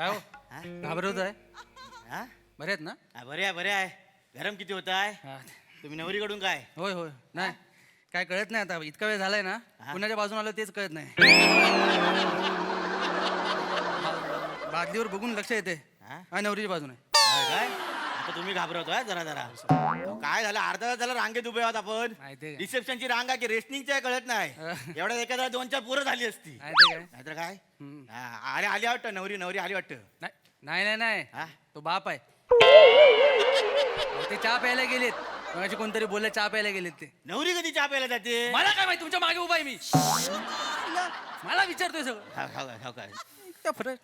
काय हो हा? घाबरवत आहे हा? बरे आहेत ना बरे आहे बरे आहे. गरम किती होत आहे? हा. तुम्ही नवरीकडून काय? होय होय नाही काय कळत नाही आता इतका वेळ झालाय ना हा. कुणाच्या बाजून आलं तेच कळत नाही बादलीवर बघून लक्ष येते हा? हा नवरीच्या बाजूने होय काय? आता तुम्ही घाबरवतोय जरा जरा. अहो, काय झालं अर्धा तास झालं रांगेत उभे आहोत आपण. माहिती आहे. रिसेप्शनची रांग आहे की रेशनिंगची आहे कळत नाही. एवढ्या एखाद्या 2-4 पोरं झाली असती. माहिती आहे काय नाहीतर काय? हम्म. हा, अरे आली वाटतं नवरी नवरी आली वाटतं. नाही नाही नाही हा? तो बाप आहे अहो, ते चहा प्यायला गेलेत मगाशी कोणतरी बोलले चहा प्यायला गेलेत ते नवरी कधी चहा प्यायला जाते? मला काय माहिती तुमच्या मागे उभा आहे मी मला विचारतोय सगळं खाऊ काय? इतका फरक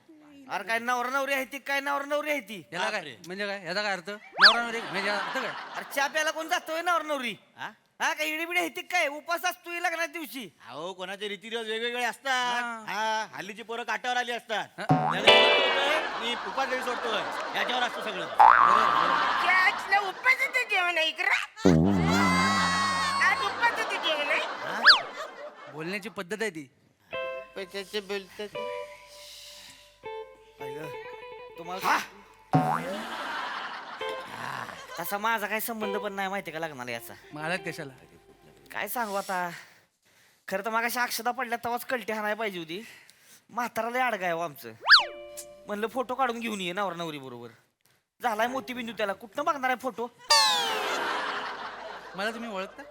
अरे काय नवरा नवरी आहे ती काय नवरा नवरी आहे ती याला काय बापरे. म्हणजे काय याचा काय अर्थ नवरा नवरी म्हणजे अर्थ काय अरे चहा प्यायला कोण जातोय नवरा नवरी हा? हा काय इडी बिडी आहे ती काय उपास असतोय लग्नाच्या दिवशी अहो कोणाचे रीतिरिवाज वेगवेगळे असतात. हा. हा हल्लीची पोरं काटावर आली असतात. हा. ज्याला सोडतोय, मी उपास वेळी सोडतोय याच्यावर असतं सगळं. आज उपासाचं जेवण आहे इकडं आज उपासाचं जेवण आहे हा? बोलण्याची पद्धत आहे ती पैशाचे बोलतात तुम्हाला तसा माझा काही संबंध पण नाही माहिती का लग्नाला याचा महाराज कशाला काय सांगू आता खरं तर मागाशी अक्षता पडल्या तेव्हाच कलटी हाणाय पाहिजे होती म्हाताराला अडगाय हो आमचं म्हणलं फोटो काढून घेऊन ये नवरा नवरी बरोबर झालाय मोतीबिंदू त्याला कुठनं बघणार आहे फोटो मला तुम्ही ओळखता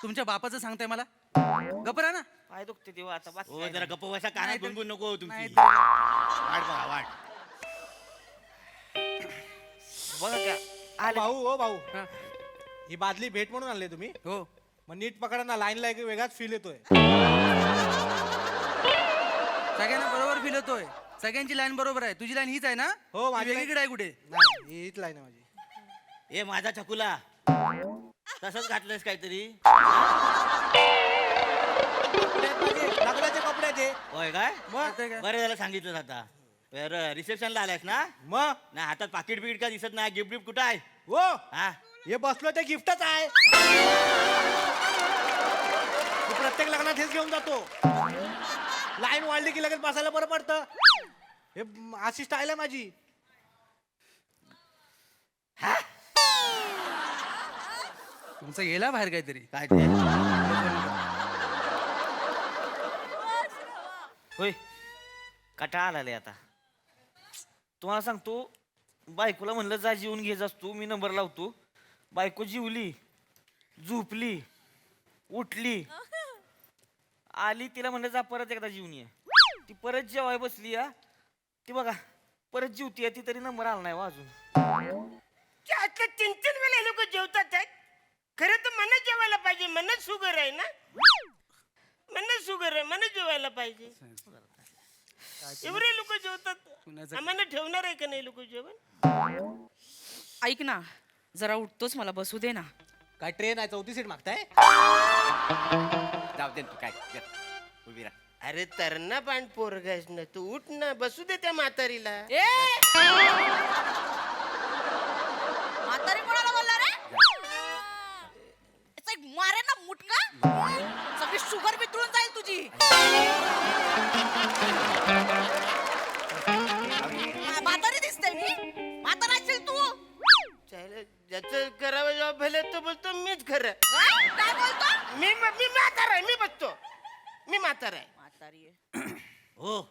तुमच्या बापाचं सांगताय मला गपरा ना पाय दुखते तेव्हा आता बाकी हो काय जरा नाही. गप्प बसा कानात नाही तर- गुणगुण नको तुमची. नाही वाट बघा वाट. बघा का आले भाऊ हो भाऊ हा. ही बादली भेट म्हणून आणले तुम्ही हो मग नीट पकडा ना लाईनला एक वेगळाच फील येतोय सगळ्यांना बरोबर फील होतोय सगळ्यांची लाईन बरोबर आहे तुझी लाईन हीच आहे ना हो, ती माझी वेगळीकडे आहे कुठे नाही हीच लाईन आहे माझी ए माझा छकुला तसंच घातलंयस काहीतरी. कपडे आहेत माझे, लग्नाचे कपडे आहेत हे. होय काय? आता काय? बरं झालं सांगितलं आता. बरं रिसेप्शनला आलायस ना? मग नाही हातात पाकिट बिकिट का दिसत नाही गिफ्ट बिफ्ट कुठं आहे? हो हा हे बसलो ते गिफ्टच आहे मी प्रत्येक लग्नात हेच घेऊन जातो लाईन वाढली की लगेच बसायला बरं पडतं हे अशी स्टाईल आहे माझी तुमचं गेला बाहेर काहीतरी काय ते? होय कटाळा आलाय आता तुम्हाला सांगतो बायकोला म्हणलं जा जेवून घे जास तू मी नंबर लावतो बायको जीवली झोपली उठली आली तिला म्हणलं जा परत एकदा जेवून ये ती परत जेवाय बसली या ती बघा परत जेवती ती तरी नंबर आला नाही हो अजून आता 3-3 वेळा लोक जेवतात आहेत खरं तर मन जेवायला पाहिजे मन शुगर आहे ना मन शुगर आहे मन जेवायला पाहिजे एवढे लोक जेवतात कुणाचं- आम्हाला ठेवणार आहे का नाही लोक जेवण ऐक ना जरा उठतोच मला बसू दे ना काय ट्रेन आहे 34 सीट मागताय जाऊ दे तू काय ये, उभी राहा. अरे तरणा पांड पोरगास ना तू उठ ना बसू दे त्या म्हातारीला ए म्हातारी कोणाला बोलला रे याचा एक मारे ना मुटका सगळी शुगर वितळून जाईल तुझी म्हातारी दिसते मी म्हातारा असशील तू ज्याचं करावं जॉब भले तो बोलतो मीच खरं हा? काय बोलतो मी म्हातारा आहे मी बसतो मी म्हातारा आहे म्हातारी आहे. हो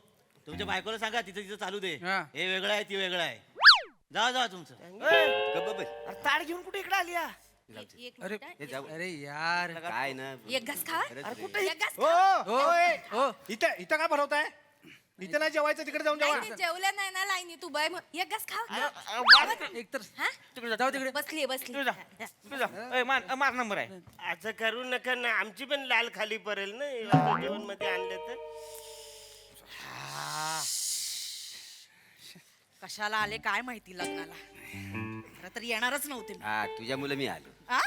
तुमच्या बायकोला सांगा तिचं तिचं चालू दे हा. हे वेगळं आहे ती वेगळं आहे. जावा तुमचं. अरे ताड घेऊन कुठे इकडे आली या एक अरे मिनिट, हा. अरे यार काय ना एक घास खा अरे कुठे एक घास हो खा. हो ए, हो इथं इथं काय भरवताय इथं नाही जेवायचं तिकडे जाऊन जेवा नाही, जेवल्या नाही ना लाईनी तू बाय एक घास खा एक तर हा? जाऊ तिकडे बसली बसली तू जा तू जा ए, मार नंबर आहे असं करू नका ना आमची पण लाल खाली पडेल ना असं जेवण मध्ये आणलं तर कशाला आले काय माहिती लग्नाला खरं तर येणारच नव्हते मी. हा तुझ्या मुलं मी आलो आ?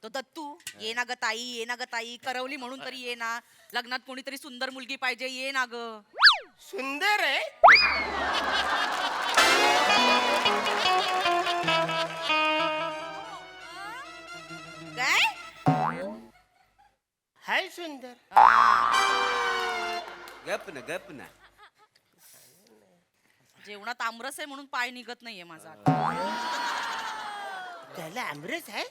तो दत्तू ये ना ग ताई करवली म्हणून तरी ये ना लग्नात कोणीतरी सुंदर मुलगी पाहिजे ये ना ग सुंदर आहे काय हाय सुंदर गप ना जेवणात आमरस आहे म्हणून पाय निघत नाहीये माझा. त्याला आमरस आहे.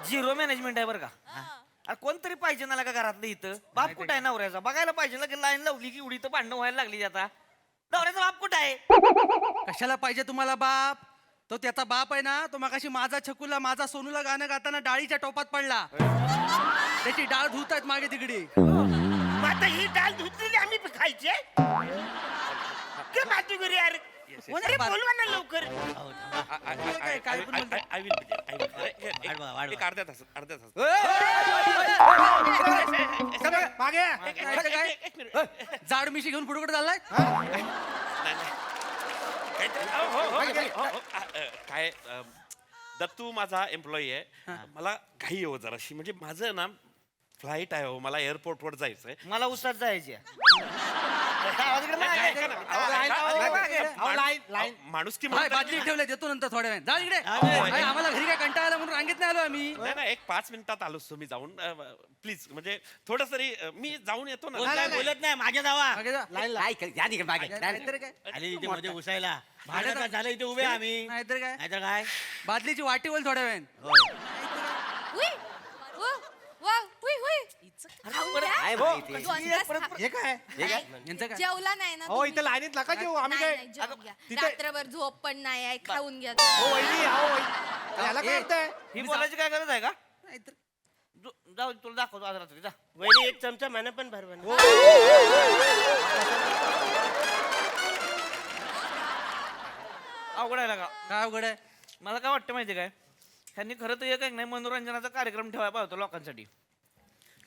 झिरो मॅनेजमेंट आहे बरं का. अरे कोणतरी पाहिजे ना का घरातलं इथं. बाप कुठं आहे नवऱ्याचा बघायला पाहिजे ना की लाईन लावली की उडी तर भांडणं व्हायला लागली आता. नवऱ्याचा बाप कुठं आहे. कशाला पाहिजे तुम्हाला बाप? तो त्याचा बाप आहे ना, तो मगाशी माझा छकुला माझा सोनूला गाणं गाताना डाळीच्या टोपात पडला. त्याची डाळ धुत आहेत मागे तिकडे. मग आता ही डाळ धुतलेली आम्ही खायची आहे? काय बाजू घरी यार. अरे बोलवा ना लवकर. काय पण म्हणतो. एक अर्ध्या तास मागे जाड मिशी घेऊन पुढे कुठे चाललाय? काय दत्तू माझा एम्प्लॉई आहे. मला घाई हो जराशी, म्हणजे माझं ना फ्लाईट आहे हो, मला एअरपोर्टवर जायचंय. मला उसात जायचे. माणूस की हाय, बादली ठेवले देतो नंतर थोड्या वेळ. जा इकडे. हाय, आम्हाला घरी काय कंटाळा आला म्हणून रांगेत नाही आलो आम्ही. नाही एक 5 मिनिटात आलोच तुम्ही जाऊन. प्लीज म्हणजे थोडं तरी मी जाऊन येतो ना. बोलत नाही मागे जावा. मागे जा. नाहीतर काय आली इथे मध्ये घुसायला. भाडं का झालं इथे उभे आम्ही. नाहीतर काय नाहीतर काय. बादलीची वाटी होईल थोड्या वेळ. हे काय यांचं काय? जेवला नाही ना हो इथे लाईनीत नका जेऊ. आम्ही नाही, काय नाही, जेवून घ्या. तिथे- रात्रभर झोप पण नाही आहे खाऊन घ्या हो वहिनी हो वहिनी. याला काय अर्थ आहे? ही बोलायची काय गरज आहे का. नाहीतर जाऊ तुला दाखवतो आज रात्री जा. वहिनी एक चमचा मला पण भरवा ना. अवघड आहे का. काय अवघड आहे? मला काय वाटतं माहिती काय, त्यांनी खरं तर एक नाही मनोरंजनाचा कार्यक्रम ठेवायला पाहिजे होता लोकांसाठी.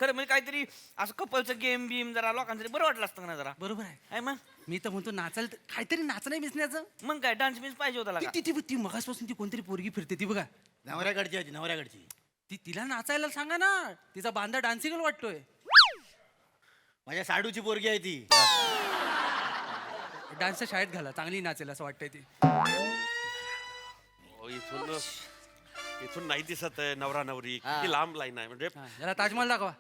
खरं म्हणजे काहीतरी असं कपलचं गेम बीम जरा लोकांसाठी बरं वाटलं असतं ना जरा. बरोबर आहे. आहे मग. मी तर म्हणतो नाचाल काहीतरी नाचणं मिसण्याचं. मग काय डान्स बिन्स पाहिजे होता का. ती मगासपासून ती कोणतरी पोरगी फिरते ती बघा. नवऱ्याकडची होती नवऱ्याकडची. तिला नाचायला सांगा ना. तिचा बांधा डान्सिंग वाटतोय. माझ्या साडूची पोरगी आहे ती. डान्सच्या शाळेत घाला, चांगली नाचेल असं वाटतंय ती. हो, इथून नाही दिसत आहे नवरा नवरी. किती लांब लाईन आहे म्हणजे. हा, याला ताजमहल दाखवा.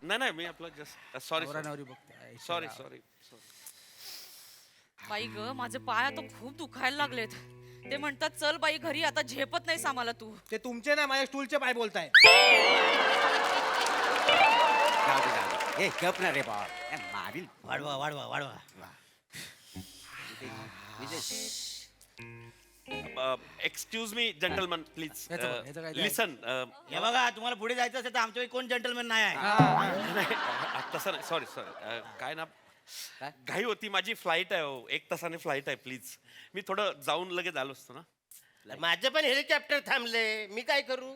नाही मी आपलं जस्ट सॉरी नवरा नवरी बघते. सॉरी. बाई ग, माझे पाय आता खूप दुखायला लागलेत. ते म्हणतात चल बाई घरी, आता झेपत नाही आम्हाला तू. ते तुमचे ना माझ्या स्टूलचे पाय बोलताय. वाढवा. एक्सक्यूज मी जेंटलमन प्लीज ह्याचं काय? लिसन. हे बघा तुम्हाला पुढे जायचं असेल तर आमच्या कोण जेंटलमॅन नाही आहे. तसं नाही. सॉरी काय ना घाई होती माझी. फ्लाईट आहे हो, 1 तासाने फ्लाईट आहे. प्लीज मी थोडं जाऊन लगेच आलो असतो ना. माझं पण हेलिकॉप्टर थांबले. मी काय करू?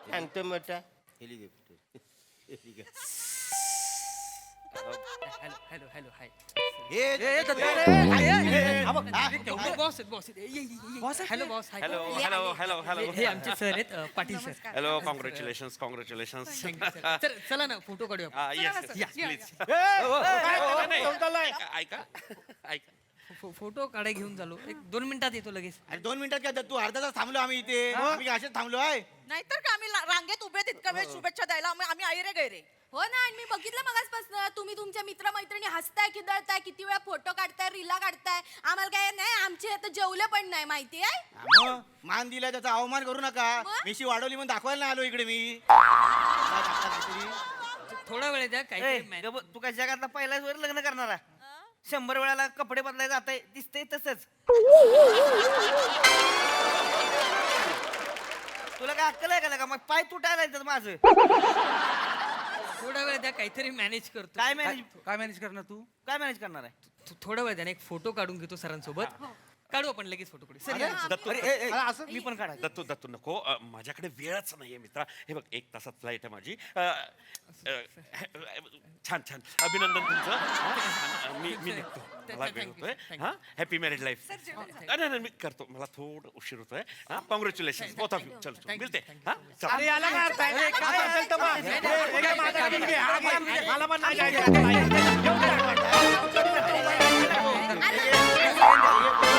सांगतो मोठा. Hello hi. Hello boss. Hello हे आमचे सर आहेत पाटील सर. हॅलो. कॉंग्रॅच्युलेशन्स. चला ना फोटो काढूया. Yes please. ऐका फोटो काढाय घेऊन चालू. 1-2 मिनिटात येतो लगेच. अरे 2 मिनिटात काय तू अर्धा तास थांबलो आम्ही इथे. आम्ही काय असेच थांबलो आहे. नाहीतर का आम्ही रांगेत उभे तितका वेळ शुभेच्छा द्यायला आम्ही आयरे गैरे. हो ना. आणि मी बघितलं मगासपासून तुम्ही तुमच्या मित्रमैत्रिणी हसताय खिदळताय, किती वेळा फोटो काढताय, रीला काढताय. आम्हाला काय नाही, आमचे आता जेवले पण नाही माहिती आहे. मग मान दिला त्याचा अवमान करू नका. मग? मिशी वाढवली म्हणून दाखवायला नाही आलो इकडे मी. थोडा वेळ द्या. ए, काही गब- तू काय जगातला पहिलाच वर लग्न करणारा. 100 वेळाला कपडे बदलाय जाताय दिसतंय तसंच. तुला काय अक्कल आहे का मग पाय तुटायला येतात माझं. थोडा वेळ द्या, काहीतरी मॅनेज करतो. काय मॅनेज काय मॅनेज करणार तू? काय मॅनेज करणार आहे. थोडा वेळ द्या ना, एक फोटो काढून घेतो सरांसोबत. काढू आपण लगेच फोटो काढू. सर या. दत्तू असं मी पण काढायचं. दत्तू नको. माझ्याकडे वेळच नाहीये मित्रा. हे बघ 1 तासात फ्लाईट आहे माझी. छान अभिनंदन तुमचं. मी निघतो. मला वेळ होतोय. हा हॅपी मॅरिड लाईफ. नाही मी करतो. मला थोडं उशीर होतोय. हा कॉंग्रॅच्युलेशन बोथ ऑफ यू. चल मिळते. हा अरे याला काय अर्थ आहे? काय असेल तर मग. हे काय माझा घे, मला पण नाही जायचं. अरे,